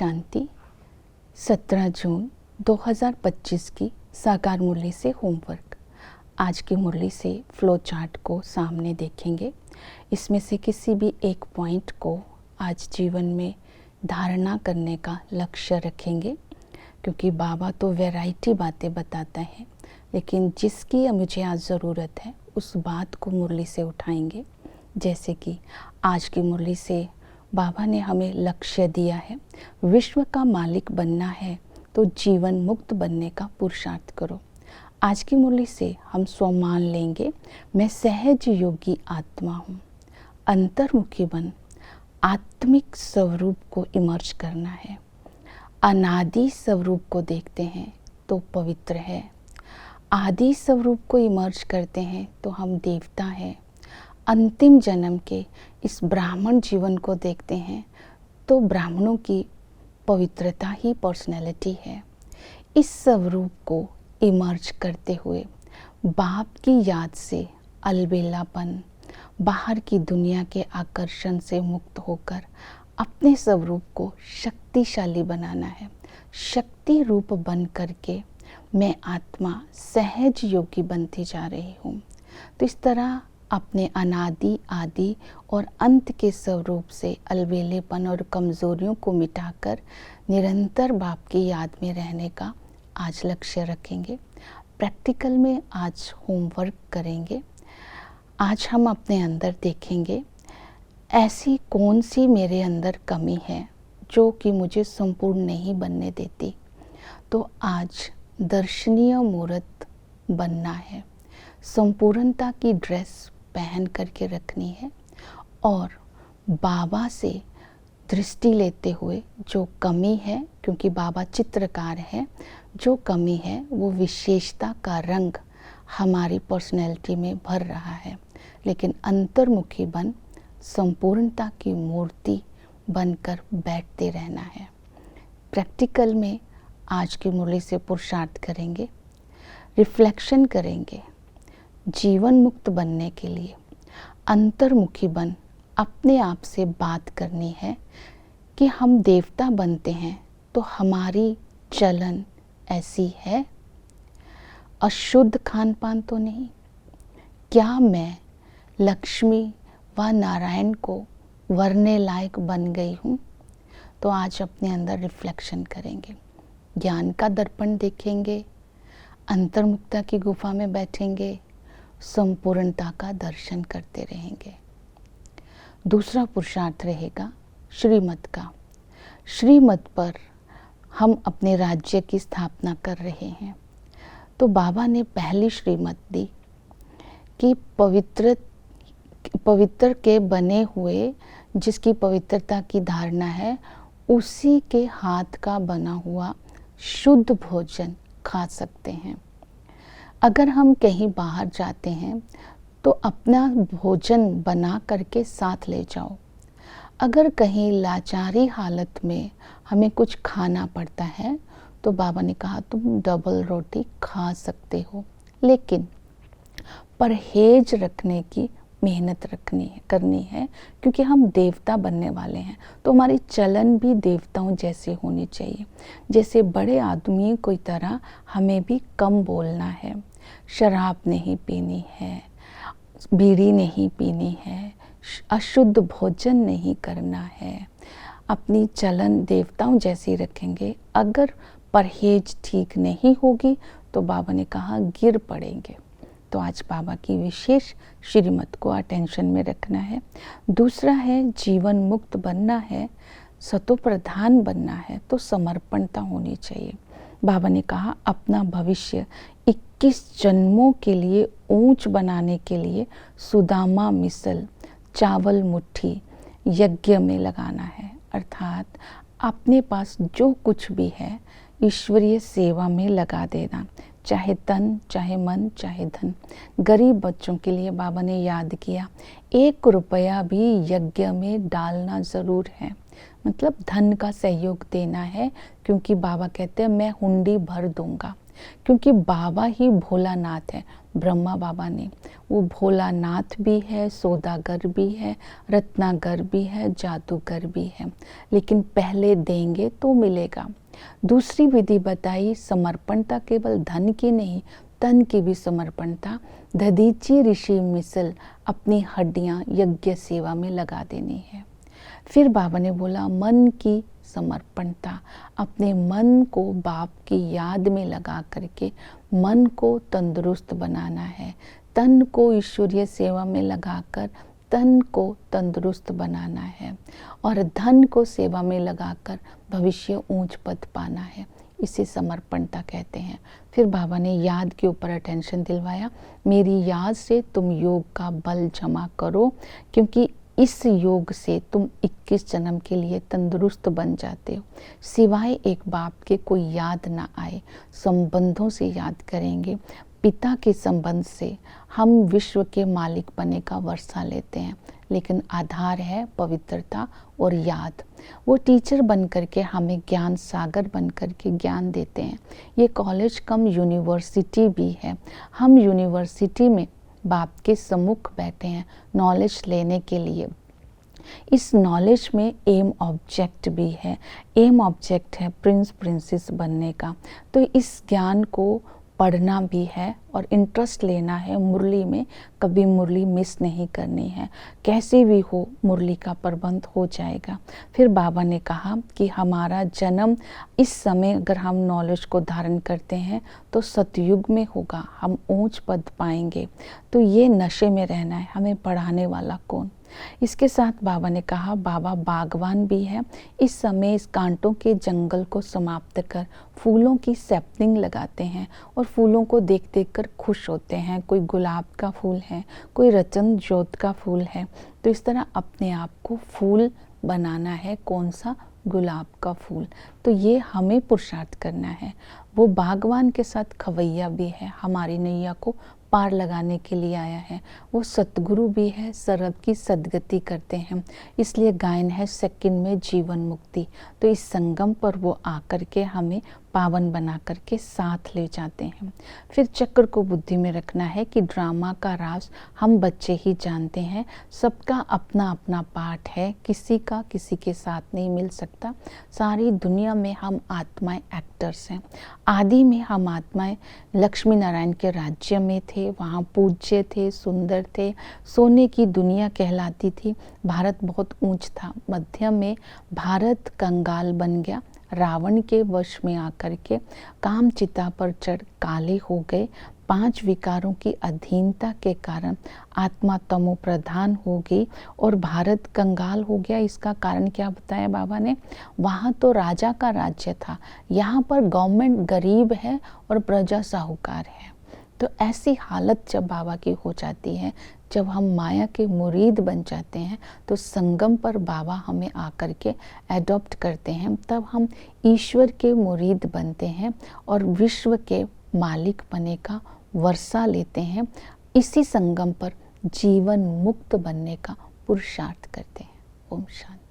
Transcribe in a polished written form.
शांति। 17 जून 2025 की साकार मुरली से होमवर्क। आज की मुरली से फ्लो चार्ट को सामने देखेंगे। इसमें से किसी भी एक पॉइंट को आज जीवन में धारणा करने का लक्ष्य रखेंगे, क्योंकि बाबा तो वैरायटी बातें बताता है, लेकिन जिसकी मुझे आज ज़रूरत है उस बात को मुरली से उठाएंगे। जैसे कि आज की मुरली से बाबा ने हमें लक्ष्य दिया है, विश्व का मालिक बनना है तो जीवन मुक्त बनने का पुरुषार्थ करो। आज की मुरली से हम स्वमान लेंगे, मैं सहज योगी आत्मा हूँ। अंतर्मुखी बन आत्मिक स्वरूप को इमर्ज करना है। अनादि स्वरूप को देखते हैं तो पवित्र है। आदि स्वरूप को इमर्ज करते हैं तो हम देवता हैं। अंतिम जन्म के इस ब्राह्मण जीवन को देखते हैं तो ब्राह्मणों की पवित्रता ही पर्सनैलिटी है। इस स्वरूप को इमर्ज करते हुए बाप की याद से अलबेलापन, बाहर की दुनिया के आकर्षण से मुक्त होकर अपने स्वरूप को शक्तिशाली बनाना है। शक्ति रूप बन करके मैं आत्मा सहज योगी बनती जा रही हूँ। तो इस तरह अपने अनादि, आदि और अंत के स्वरूप से अलबेलेपन और कमज़ोरियों को मिटाकर निरंतर बाप की याद में रहने का आज लक्ष्य रखेंगे। प्रैक्टिकल में आज होमवर्क करेंगे। आज हम अपने अंदर देखेंगे ऐसी कौन सी मेरे अंदर कमी है जो कि मुझे संपूर्ण नहीं बनने देती। तो आज दर्शनीय मूर्त बनना है, संपूर्णता की ड्रेस पहन करके रखनी है और बाबा से दृष्टि लेते हुए जो कमी है, क्योंकि बाबा चित्रकार है, जो कमी है वो विशेषता का रंग हमारी पर्सनैलिटी में भर रहा है, लेकिन अंतर्मुखी बन संपूर्णता की मूर्ति बनकर बैठते रहना है। प्रैक्टिकल में आज की मुरली से पुरुषार्थ करेंगे, रिफ्लेक्शन करेंगे। जीवन मुक्त बनने के लिए अंतर्मुखी बन अपने आप से बात करनी है कि हम देवता बनते हैं तो हमारी चलन ऐसी है। अशुद्ध खान पान तो नहीं। क्या मैं लक्ष्मी व नारायण को वरने लायक बन गई हूँ? तो आज अपने अंदर रिफ्लेक्शन करेंगे, ज्ञान का दर्पण देखेंगे, अंतर्मुक्ता की गुफा में बैठेंगे, संपूर्णता का दर्शन करते रहेंगे। दूसरा पुरुषार्थ रहेगा श्रीमत का। श्रीमत पर हम अपने राज्य की स्थापना कर रहे हैं। तो बाबा ने पहली श्रीमत दी कि पवित्र के बने हुए, जिसकी पवित्रता की धारणा है, उसी के हाथ का बना हुआ शुद्ध भोजन खा सकते हैं। अगर हम कहीं बाहर जाते हैं तो अपना भोजन बना करके साथ ले जाओ। अगर कहीं लाचारी हालत में हमें कुछ खाना पड़ता है तो बाबा ने कहा तुम डबल रोटी खा सकते हो, लेकिन परहेज रखने की मेहनत करनी है, क्योंकि हम देवता बनने वाले हैं। तो हमारी चलन भी देवताओं जैसे होनी चाहिए। जैसे बड़े आदमी की तरह हमें भी कम बोलना है, शराब नहीं पीनी है, बीड़ी नहीं पीनी है, अशुद्ध भोजन नहीं करना है। अपनी चलन देवताओं जैसी रखेंगे। अगर परहेज ठीक नहीं होगी तो बाबा ने कहा गिर पड़ेंगे। तो आज बाबा की विशेष श्रीमत को अटेंशन में रखना है। दूसरा है जीवन मुक्त बनना है, सतो प्रधान बनना है तो समर्पणता होनी चाहिए। बाबा ने कहा अपना भविष्य 21 जन्मों के लिए ऊंच बनाने के लिए सुदामा मिसल चावल मुट्ठी यज्ञ में लगाना है। अर्थात अपने पास जो कुछ भी है ईश्वरीय सेवा में लगा देना, चाहे तन, चाहे मन, चाहे धन। गरीब बच्चों के लिए बाबा ने याद किया 1 रुपया भी यज्ञ में डालना ज़रूर है, मतलब धन का सहयोग देना है, क्योंकि बाबा कहते हैं मैं हुंडी भर दूंगा। क्योंकि बाबा ही भोलानाथ है। ब्रह्मा बाबा ने, वो भोलानाथ भी है, सौदागर भी है, रत्नागर भी है, जादूगर भी है, लेकिन पहले देंगे तो मिलेगा। दूसरी विधि बताई, समर्पणता केवल धन की नहीं, तन की भी समर्पणता। दधीची ऋषि मिसल अपनी हड्डियां यज्ञ सेवा में लगा देनी है। फिर बाबा ने बोला मन की समर्पणता, अपने मन को बाप की याद में लगा करके मन को तंदुरुस्त बनाना है। तन को ईश्वरीय सेवा में लगाकर तन को तंदुरुस्त बनाना है, और धन को सेवा में लगाकर भविष्य ऊंच पद पाना है। इसे समर्पणता कहते हैं। फिर बाबा ने याद के ऊपर अटेंशन दिलवाया, मेरी याद से तुम योग का बल जमा करो, क्योंकि इस योग से तुम 21 जन्म के लिए तंदुरुस्त बन जाते हो। सिवाय एक बाप के कोई याद ना आए, संबंधों से याद करेंगे। पिता के संबंध से हम विश्व के मालिक बनने का वर्षा लेते हैं, लेकिन आधार है पवित्रता और याद। वो टीचर बन करके हमें ज्ञान सागर बन करके ज्ञान देते हैं। ये कॉलेज कम यूनिवर्सिटी भी है। हम यूनिवर्सिटी में बाप के सम्मुख बैठे हैं नॉलेज लेने के लिए। इस नॉलेज में एम ऑब्जेक्ट भी है। एम ऑब्जेक्ट है प्रिंस प्रिंसेस बनने का। तो इस ज्ञान को पढ़ना भी है और इंटरेस्ट लेना है मुरली में। कभी मुरली मिस नहीं करनी है, कैसे भी हो मुरली का प्रबंध हो जाएगा। फिर बाबा ने कहा कि हमारा जन्म इस समय अगर हम नॉलेज को धारण करते हैं तो सतयुग में होगा, हम ऊंच पद पाएंगे। तो ये नशे में रहना है, हमें पढ़ाने वाला कौन। इसके साथ बाबा ने कहा बाबा बागवान भी है। इस समय इस कांटों के जंगल को समाप्त कर फूलों की सैपलिंग लगाते हैं और फूलों को देख देख कर खुश होते हैं। कोई गुलाब का फूल है, कोई रतन ज्योत का फूल है। तो इस तरह अपने आप को फूल बनाना है। कौन सा? गुलाब का फूल। तो ये हमें पुरुषार्थ करना है। वो बागवान के साथ खवैया भी है, हमारी नैया को पार लगाने के लिए आया है। वो सतगुरु भी है, सरब की सदगति करते हैं। इसलिए गायन है सेकंड में जीवन मुक्ति। तो इस संगम पर वो आकर के हमें पावन बना करके साथ ले जाते हैं। फिर चक्र को बुद्धि में रखना है कि ड्रामा का राज हम बच्चे ही जानते हैं। सबका अपना अपना पार्ट है, किसी का किसी के साथ नहीं मिल सकता। सारी दुनिया में हम आत्माएं एक्टर्स हैं। आदि में हम आत्माएं लक्ष्मी नारायण के राज्य में थे, वहाँ पूज्य थे, सुंदर थे, सोने की दुनिया कहलाती थी। भारत बहुत ऊंच था। मध्य में भारत कंगाल बन गया, रावण के वश में आकर के काम चिता पर चढ़ काले हो गए। 5 विकारों की अधीनता के कारण आत्मा तमो प्रधान हो गई और भारत कंगाल हो गया। इसका कारण क्या बताया बाबा ने? वहाँ तो राजा का राज्य था, यहाँ पर गवर्नमेंट गरीब है और प्रजा साहूकार है। तो ऐसी हालत जब बाबा की हो जाती है, जब हम माया के मुरीद बन जाते हैं, तो संगम पर बाबा हमें आकर के एडॉप्ट करते हैं। तब हम ईश्वर के मुरीद बनते हैं और विश्व के मालिक बनने का वर्षा लेते हैं। इसी संगम पर जीवन मुक्त बनने का पुरुषार्थ करते हैं। ओम शांति।